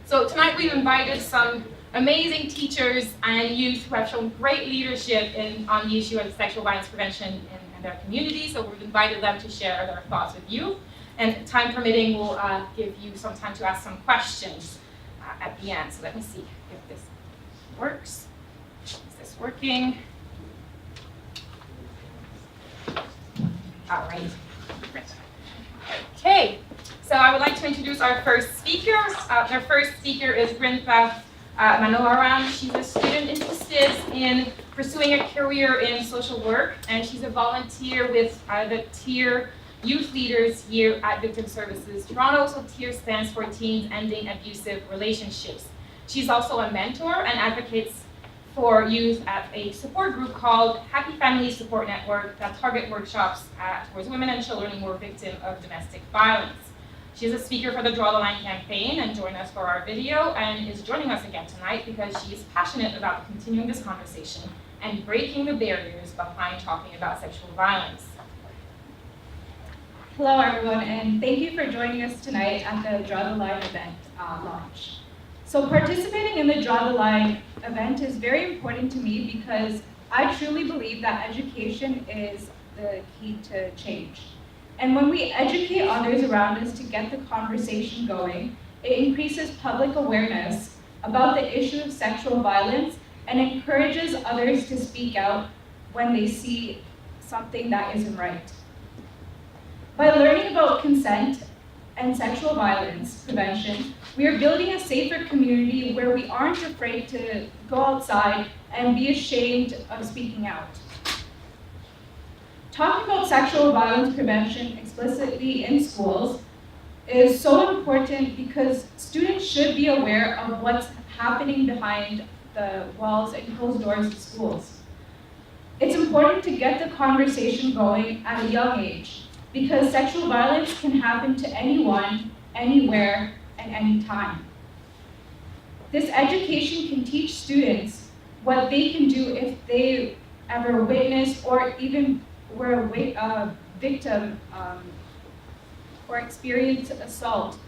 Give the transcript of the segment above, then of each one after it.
So tonight we've invited some amazing teachers and youth who have shown great leadership on the issue of sexual violence prevention in their community. So we've invited them to share their thoughts with you. And time permitting, we'll give you some time to ask some questions at the end. So let me see if this works. Is this working? All right. Okay, so I would like to introduce our first speaker. Our first speaker is Brintha Manoharan. She's a student interested in pursuing a career in social work, and she's a volunteer with the TIER Youth Leaders Year at Victim Services Toronto. So TIER stands for Teens Ending Abusive Relationships. She's also a mentor and advocates for youth at a support group called Happy Family Support Network that target workshops towards women and children who are victims of domestic violence. She is a speaker for the Draw the Line campaign and joined us for our video and is joining us again tonight because she is passionate about continuing this conversation and breaking the barriers behind talking about sexual violence. Hello everyone, and thank you for joining us tonight at the Draw the Line event launch. So participating in the Draw the Line event is very important to me because I truly believe that education is the key to change. And when we educate others around us to get the conversation going, it increases public awareness about the issue of sexual violence and encourages others to speak out when they see something that isn't right. By learning about consent and sexual violence prevention, we are building a safer community where we aren't afraid to go outside and be ashamed of speaking out. Talking about sexual violence prevention explicitly in schools is so important because students should be aware of what's happening behind the walls and closed doors of schools. It's important to get the conversation going at a young age because sexual violence can happen to anyone, anywhere, and anytime. This education can teach students what they can do if they ever witnessed or even were a victim or experienced assault,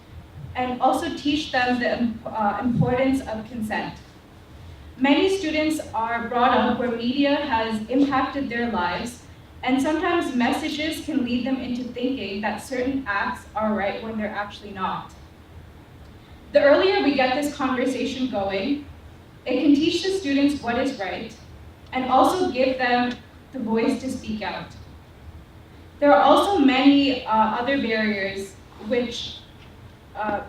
and also teach them the importance of consent. Many students are brought up where media has impacted their lives, and sometimes messages can lead them into thinking that certain acts are right when they're actually not. The earlier we get this conversation going, it can teach the students what is right, and also give them the voice to speak out. There are also many other barriers which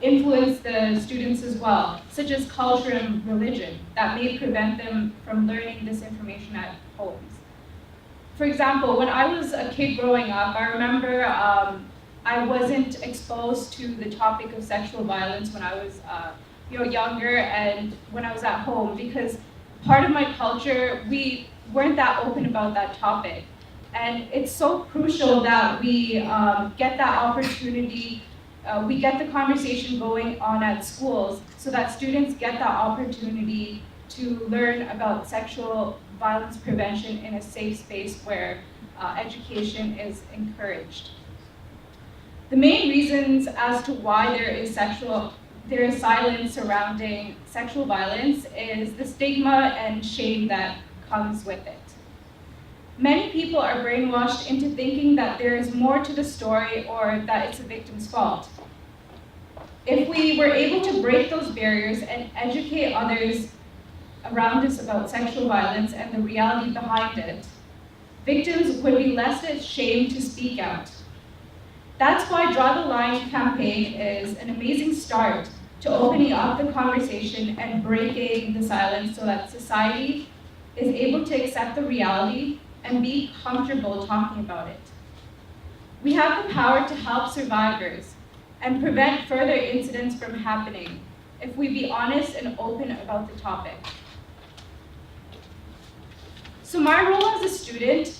influence the students as well, such as culture and religion, that may prevent them from learning this information at homes. For example, when I was a kid growing up, I remember I wasn't exposed to the topic of sexual violence when I was younger and when I was at home, because part of my culture, we weren't that open about that topic. And it's so crucial that we get that opportunity, we get the conversation going on at schools so that students get that opportunity to learn about sexual violence prevention in a safe space where education is encouraged. The main reasons as to why there is silence surrounding sexual violence is the stigma and shame that comes with it. Many people are brainwashed into thinking that there is more to the story or that it's a victim's fault. If we were able to break those barriers and educate others around us about sexual violence and the reality behind it, victims would be less ashamed to speak out. That's why Draw the Line campaign is an amazing start to opening up the conversation and breaking the silence so that society is able to accept the reality and be comfortable talking about it. We have the power to help survivors and prevent further incidents from happening if we be honest and open about the topic. So my role as a student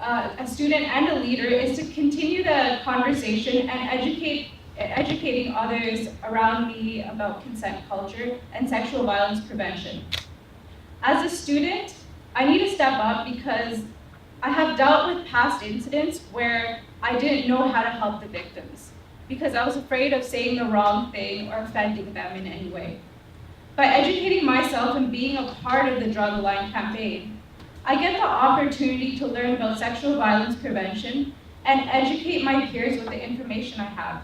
and a leader is to continue the conversation and educating others around me about consent culture and sexual violence prevention. As a student, I need to step up because I have dealt with past incidents where I didn't know how to help the victims. because I was afraid of saying the wrong thing or offending them in any way. By educating myself and being a part of the Draw the Line campaign, I get the opportunity to learn about sexual violence prevention and educate my peers with the information I have.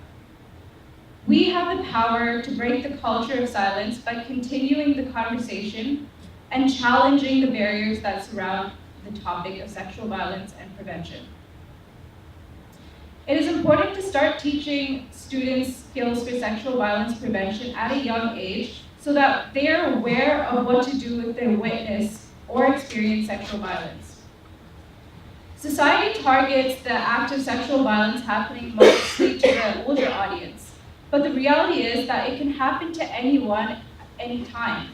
We have the power to break the culture of silence by continuing the conversation and challenging the barriers that surround the topic of sexual violence and prevention. It is important to start teaching students skills for sexual violence prevention at a young age so that they are aware of what to do if they witness or experience sexual violence. Society targets the act of sexual violence happening mostly to the older audience, but the reality is that it can happen to anyone, anytime.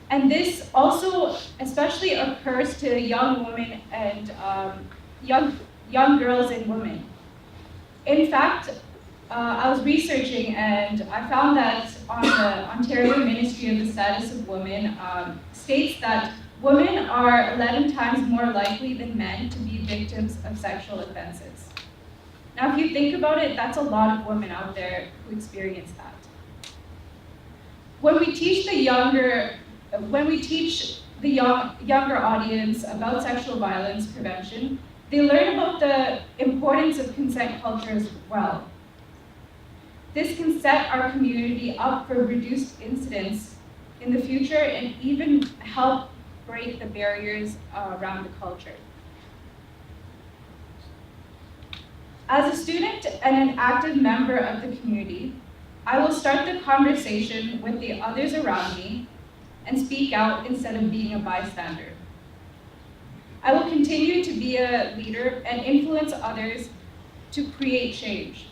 And this also especially occurs to young women and young girls and women. In fact, I was researching and I found that on the Ontario Ministry of the Status of Women states that women are 11 times more likely than men to be victims of sexual offenses. Now, if you think about it, that's a lot of women out there who experience that. When we teach the younger audience about sexual violence prevention, they learn about the importance of consent culture as well. This can set our community up for reduced incidents in the future and even help break the barriers around the culture. As a student and an active member of the community, I will start the conversation with the others around me and speak out instead of being a bystander. I will continue to be a leader and influence others to create change.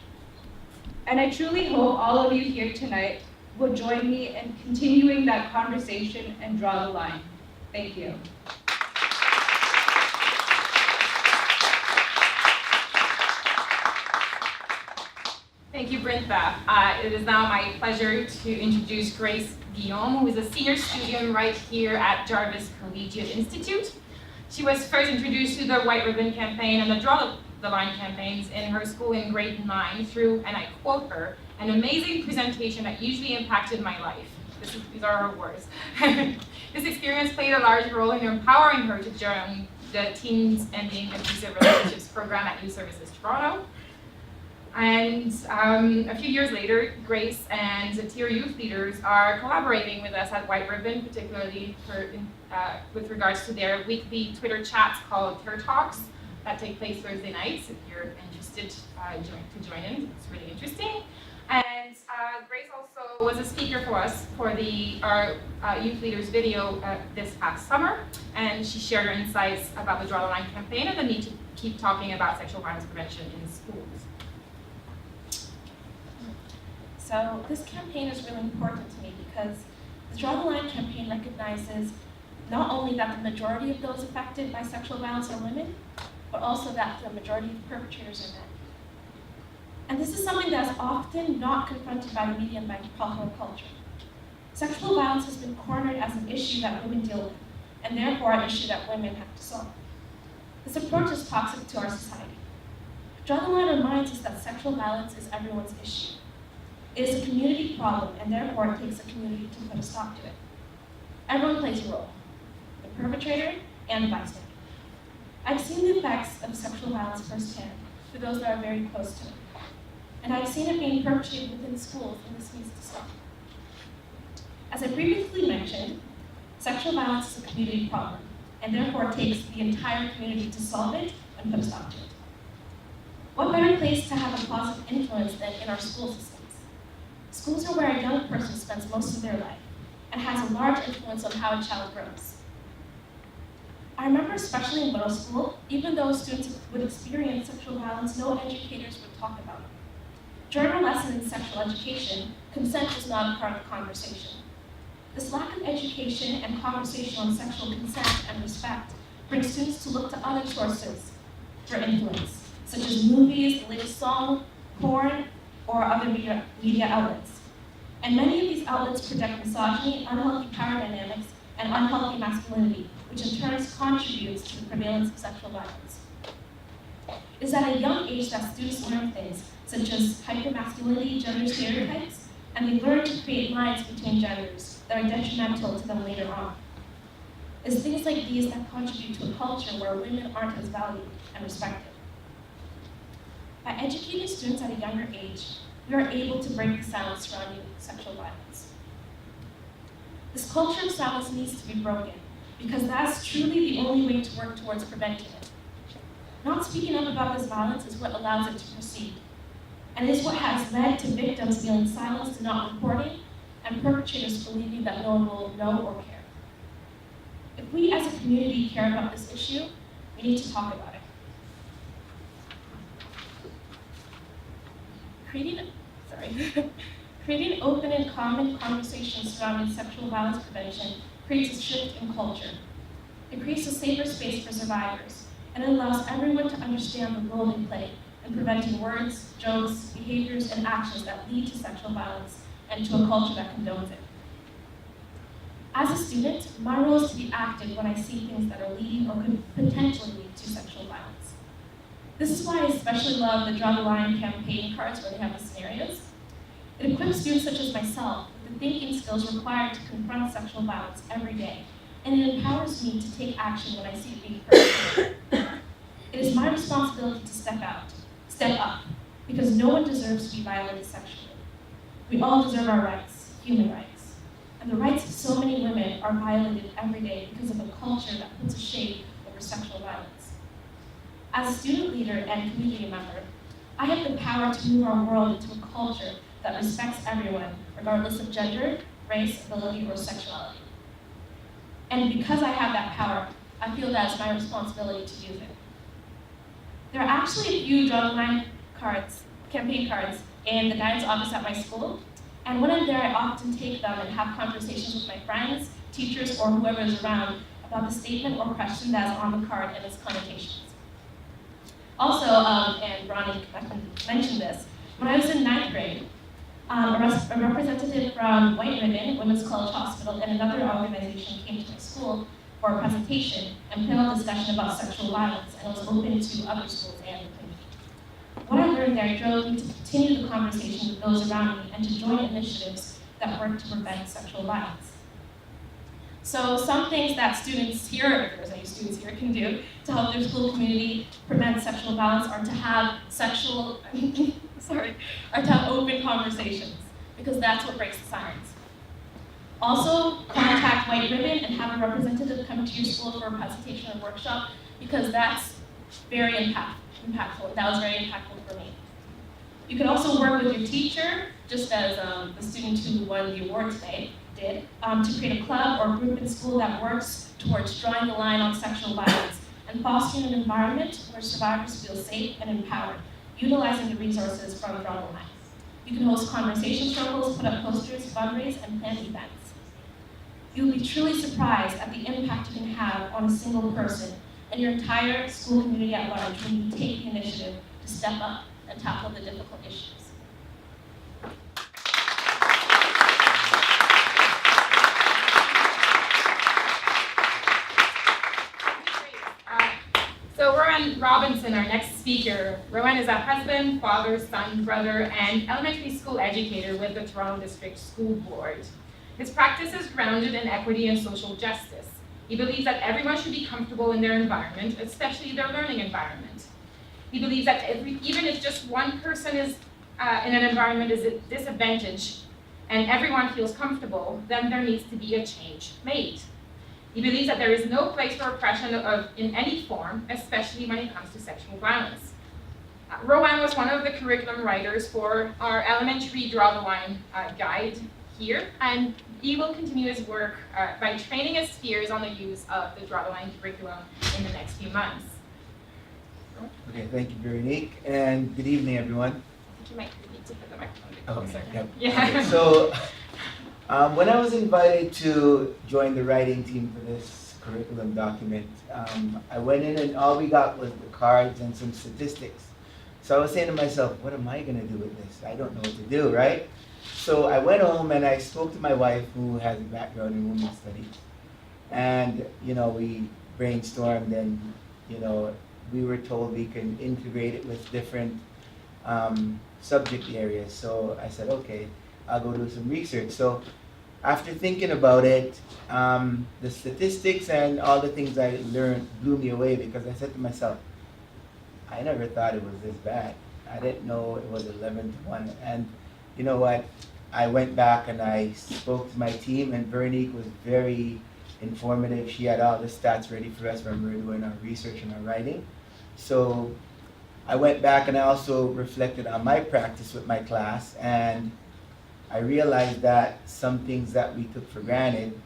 And I truly hope all of you here tonight will join me in continuing that conversation and draw the line. Thank you. Thank you, Brintha. It is now my pleasure to introduce Grace Guillaume, who is a senior student right here at Jarvis Collegiate Institute. She was first introduced to the White Ribbon Campaign and the Draw the Line campaigns in her school in grade 9 through, and I quote her, an amazing presentation that hugely impacted my life. These are her words. This experience played a large role in empowering her to join the Teens Ending Abusive Relationships program at Youth Services Toronto. And a few years later, Grace and the tier youth leaders are collaborating with us at White Ribbon, particularly with regards to their weekly Twitter chats called Tier Talks that take place Thursday nights. If you're interested to join in, it's really interesting. And Grace also was a speaker for us for our youth leaders video this past summer, and she shared her insights about the Draw the Line campaign and the need to keep talking about sexual violence prevention in schools. So this campaign is really important to me because the Draw the Line campaign recognizes not only that the majority of those affected by sexual violence are women, but also that the majority of perpetrators are men. And this is something that is often not confronted by the media and by popular culture. Sexual violence has been cornered as an issue that women deal with, and therefore an issue that women have to solve. This approach is toxic to our society. Draw the Line reminds us that sexual violence is everyone's issue. It is a community problem, and therefore it takes a community to put a stop to it. Everyone plays a role, the perpetrator and the bystander. I've seen the effects of sexual violence firsthand for those that are very close to it. And I've seen it being perpetrated within schools, and this needs to stop. As I previously mentioned, sexual violence is a community problem, and therefore it takes the entire community to solve it and put a stop to it. What better place to have a positive influence than in our school systems? Schools are where a young person spends most of their life and has a large influence on how a child grows. I remember especially in middle school, even though students would experience sexual violence, no educators would talk about it. During our lesson in sexual education, consent was not a part of the conversation. This lack of education and conversation on sexual consent and respect brings students to look to other sources for influence, such as movies, the latest song, porn, or other media outlets. And many of these outlets project misogyny, unhealthy power dynamics, and unhealthy masculinity, which in turn contributes to the prevalence of sexual violence. It is at a young age that students learn things such as hypermasculinity, gender stereotypes, and they learn to create lines between genders that are detrimental to them later on. It's things like these that contribute to a culture where women aren't as valued and respected. By educating students at a younger age, we are able to break the silence surrounding sexual violence. This culture of silence needs to be broken, because that's truly the only way to work towards preventing it. Not speaking up about this violence is what allows it to proceed, and is what has led to victims feeling silenced and not reporting, and perpetrators believing that no one will know or care. If we as a community care about this issue, we need to talk about it. Creating open and common conversations surrounding sexual violence prevention creates a shift in culture. It creates a safer space for survivors, and it allows everyone to understand the role they play in preventing words, jokes, behaviors, and actions that lead to sexual violence and to a culture that condones it. As a student, my role is to be active when I see things that are leading or could potentially lead to sexual violence. This is why I especially love the Draw the Line campaign cards where they have the scenarios. It equips students such as myself with the thinking skills required to confront sexual violence every day, and it empowers me to take action when I see it being perpetrated. It is my responsibility to step up, because no one deserves to be violated sexually. We all deserve our rights, human rights. And the rights of so many women are violated every day because of a culture that puts a shade over sexual violence. As a student leader and community member, I have the power to move our world into a culture that respects everyone, regardless of gender, race, ability, or sexuality. And because I have that power, I feel that it's my responsibility to use it. There are actually a few Draw the Line cards, campaign cards, in the guidance office at my school. And when I'm there, I often take them and have conversations with my friends, teachers, or whoever is around about the statement or question that is on the card and its connotations. Also, and Ronnie mentioned this, when I was in 9th grade, a representative from White Ribbon, Women's College Hospital, and another organization came to my school for a presentation and panel discussion about sexual violence, and it was open to other schools and the community. What I learned there drove me to continue the conversation with those around me and to join initiatives that work to prevent sexual violence. So some things that students here, if there's any students here, can do to help their school community prevent sexual violence are to have open conversations, because that's what breaks the silence. Also, contact White Ribbon and have a representative come to your school for a presentation or workshop, because that's very impactful. That was very impactful for me. You can also work with your teacher, just as the student who won the award today did, to create a club or group in school that works towards drawing the line on sexual violence and fostering an environment where survivors feel safe and empowered, utilizing the resources from Draw the Line. You can host conversation circles, put up posters, fundraise, and plan events. You'll be truly surprised at the impact you can have on a single person and your entire school community at large when you take the initiative to step up and tackle the difficult issues. So Rowan Robinson, our next speaker. Rowan is a husband, father, son, brother, and elementary school educator with the Toronto District School Board. His practice is grounded in equity and social justice. He believes that everyone should be comfortable in their environment, especially their learning environment. He believes that even if just one person is in an environment is at disadvantage and everyone feels comfortable, then there needs to be a change made. He believes that there is no place for oppression in any form, especially when it comes to sexual violence. Rowan was one of the curriculum writers for our elementary Draw the Line guide here, and he will continue his work by training his peers on the use of the Draw the Line curriculum in the next few months. Okay, thank you, Veronique, and good evening, everyone. I think you might need to put the microphone a bit Okay, closer. yep. Yeah. Okay, so, when I was invited to join the writing team for this curriculum document, I went in and all we got was the cards and some statistics. So I was saying to myself, what am I going to do with this? I don't know what to do, right? So I went home and I spoke to my wife, who has a background in women's studies. And, we brainstormed and, we were told we can integrate it with different subject areas. So I said, okay, I'll go do some research. So after thinking about it, the statistics and all the things I learned blew me away, because I said to myself, I never thought it was this bad. I didn't know it was 11-1. And you know what? I went back and I spoke to my team, and Veronique was very informative. She had all the stats ready for us when we were doing our research and our writing. So I went back and I also reflected on my practice with my class, and I realized that some things that we took for granted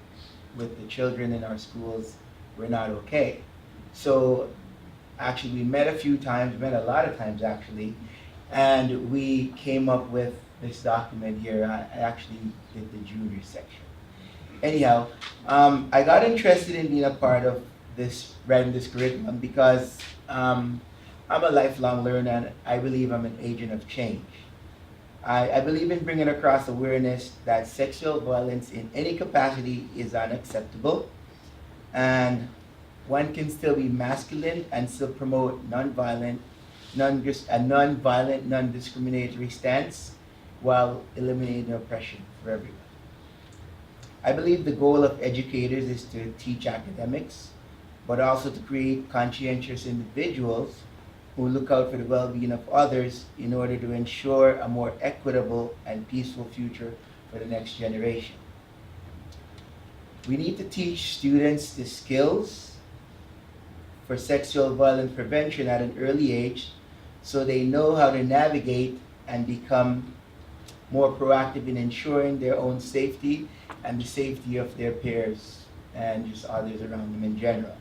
with the children in our schools were not okay. So actually we met a few times, met a lot of times actually, and we came up with this document here. I actually did the junior section. Anyhow, I got interested in being a part of this, writing this curriculum, because I'm a lifelong learner and I believe I'm an agent of change. I believe in bringing across awareness that sexual violence in any capacity is unacceptable, and one can still be masculine and still promote a non-violent, non-discriminatory stance while eliminating oppression for everyone. I believe the goal of educators is to teach academics, but also to create conscientious individuals who look out for the well-being of others in order to ensure a more equitable and peaceful future for the next generation. We need to teach students the skills for sexual violence prevention at an early age, so they know how to navigate and become more proactive in ensuring their own safety and the safety of their peers and just others around them in general.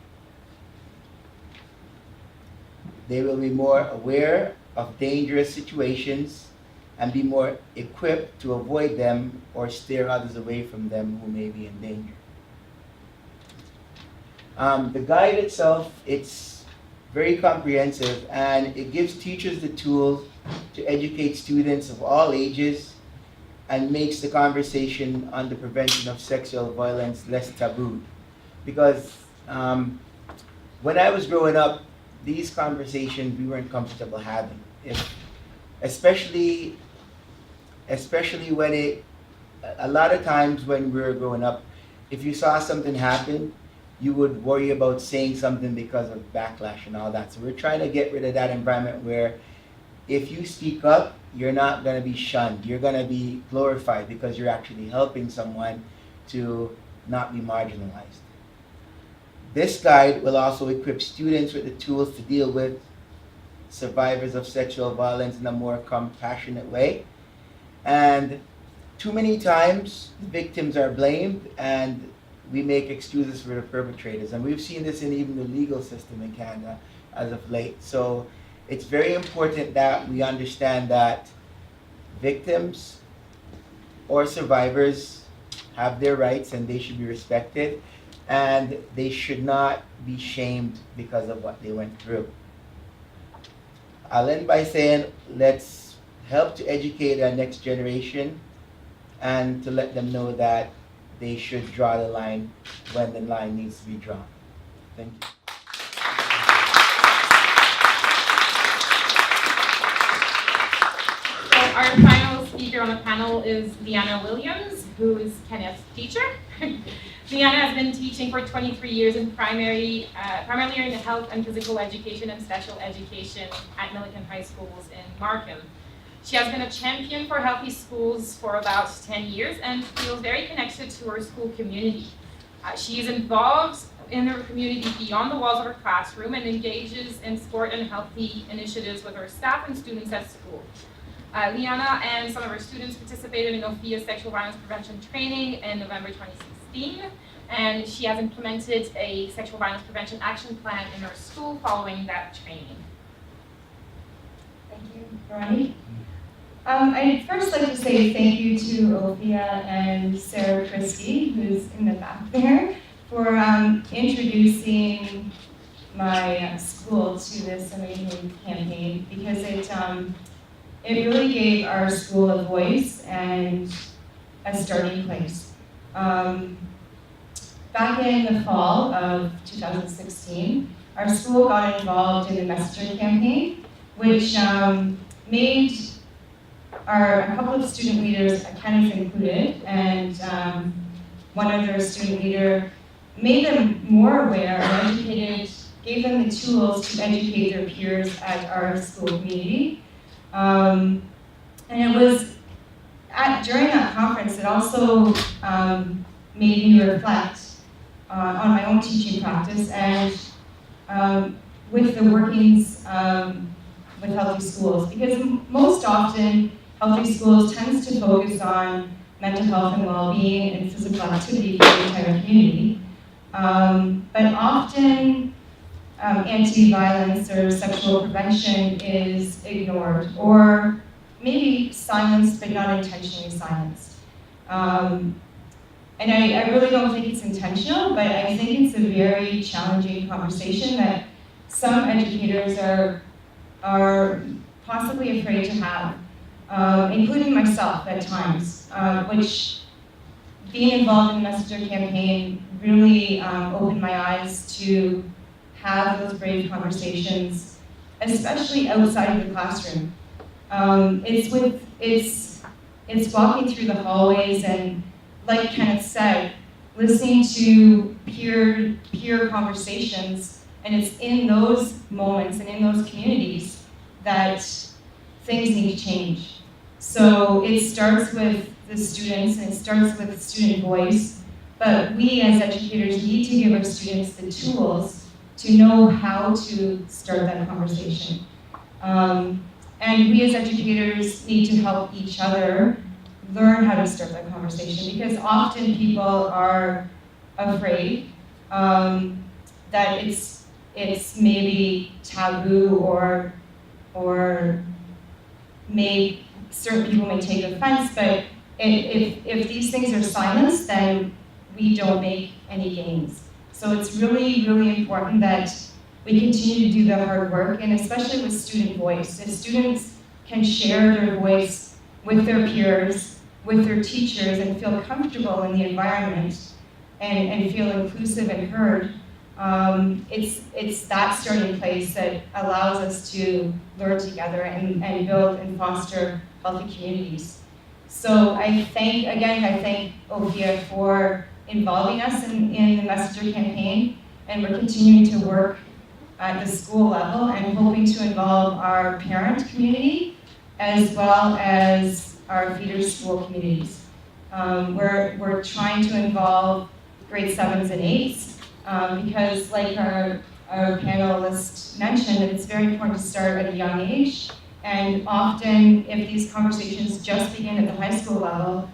They will be more aware of dangerous situations and be more equipped to avoid them or steer others away from them who may be in danger. The guide itself, it's very comprehensive, and it gives teachers the tools to educate students of all ages and makes the conversation on the prevention of sexual violence less taboo. Because when I was growing up, these conversations we weren't comfortable having. Especially when a lot of times when we were growing up, if you saw something happen, you would worry about saying something because of backlash and all that. So we're trying to get rid of that environment where if you speak up, you're not going to be shunned. You're going to be glorified because you're actually helping someone to not be marginalized. This guide will also equip students with the tools to deal with survivors of sexual violence in a more compassionate way. And too many times, the victims are blamed and we make excuses for the perpetrators. And we've seen this in even the legal system in Canada as of late. So it's very important that we understand that victims or survivors have their rights and they should be respected, and they should not be shamed because of what they went through. I'll end by saying, let's help to educate our next generation and to let them know that they should draw the line when the line needs to be drawn. Thank you. So our final speaker on the panel is Leanna Williams, who is Kenneth's teacher. Leanna has been teaching for 23 years in primarily in health and physical education and special education at Milliken High Schools in Markham. She has been a champion for healthy schools for about 10 years and feels very connected to her school community. She is involved in her community beyond the walls of her classroom and engages in sport and healthy initiatives with her staff and students at school. Leanna and some of her students participated in OFIA's sexual violence prevention training in November 2016, and she has implemented a sexual violence prevention action plan in her school following that training. Thank you, Ronnie. I'd first like to say thank you to Ophia and Sarah Christie, who's in the back there, for introducing my school to this amazing campaign, because it really gave our school a voice and a starting place. Back in the fall of 2016, our school got involved in the Messenger campaign, which made a couple of student leaders, Kenneth included, and one other student leader, made them more aware and educated, gave them the tools to educate their peers at our school community. And it was during that conference, it also made me reflect on my own teaching practice and with the workings with Healthy Schools, because most often Healthy Schools tends to focus on mental health and well-being and physical activity for the entire community. But often anti-violence or sexual prevention is ignored, or maybe silenced but not intentionally silenced. And I really don't think it's intentional, but I think it's a very challenging conversation that some educators are possibly afraid to have, including myself at times, which being involved in the Messenger campaign really opened my eyes to have those brave conversations, especially outside of the classroom. It's walking through the hallways and, like Kenneth said, listening to peer conversations, and it's in those moments and in those communities that things need to change. So it starts with the students and it starts with student voice, but we as educators need to give our students the tools to know how to start that conversation. And we as educators need to help each other learn how to start that conversation, because often people are afraid that it's maybe taboo, or certain people may take offense, but if these things are silenced, then we don't make any gains. So it's really, really important that we continue to do the hard work, and especially with student voice. If students can share their voice with their peers, with their teachers, and feel comfortable in the environment, and feel inclusive and heard, it's that starting place that allows us to learn together and build and foster healthy communities. So I thank OPIA for involving us in the Messenger campaign, and we're continuing to work at the school level and hoping to involve our parent community as well as our feeder school communities. We're trying to involve grade 7s and 8s because, like our panelist mentioned, it's very important to start at a young age. And often, if these conversations just begin at the high school level,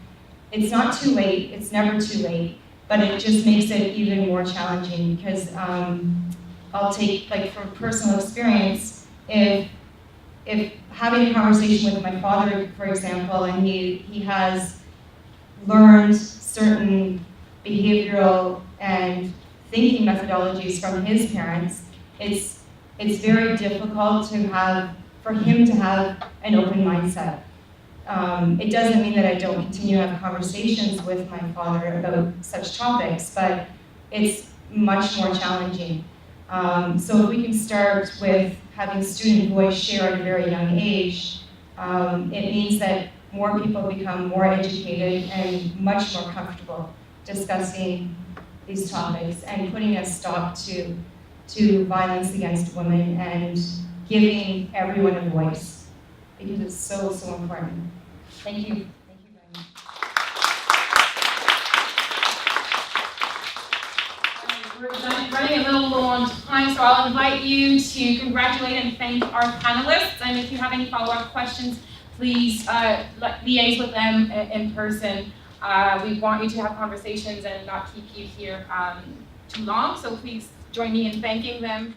it's not too late, it's never too late, but it just makes it even more challenging because I'll take, like, from personal experience, if having a conversation with my father, for example, and he has learned certain behavioral and thinking methodologies from his parents, it's very difficult for him to have an open mindset. It doesn't mean that I don't continue to have conversations with my father about such topics, but it's much more challenging. So if we can start with having student voice share at a very young age, it means that more people become more educated and much more comfortable discussing these topics and putting a stop to violence against women and giving everyone a voice, because it's so, so important. Thank you. Thank you very much. We're running a little low on time, so I'll invite you to congratulate and thank our panelists. And if you have any follow-up questions, please liaise with them in person. We want you to have conversations and not keep you here too long, so please join me in thanking them.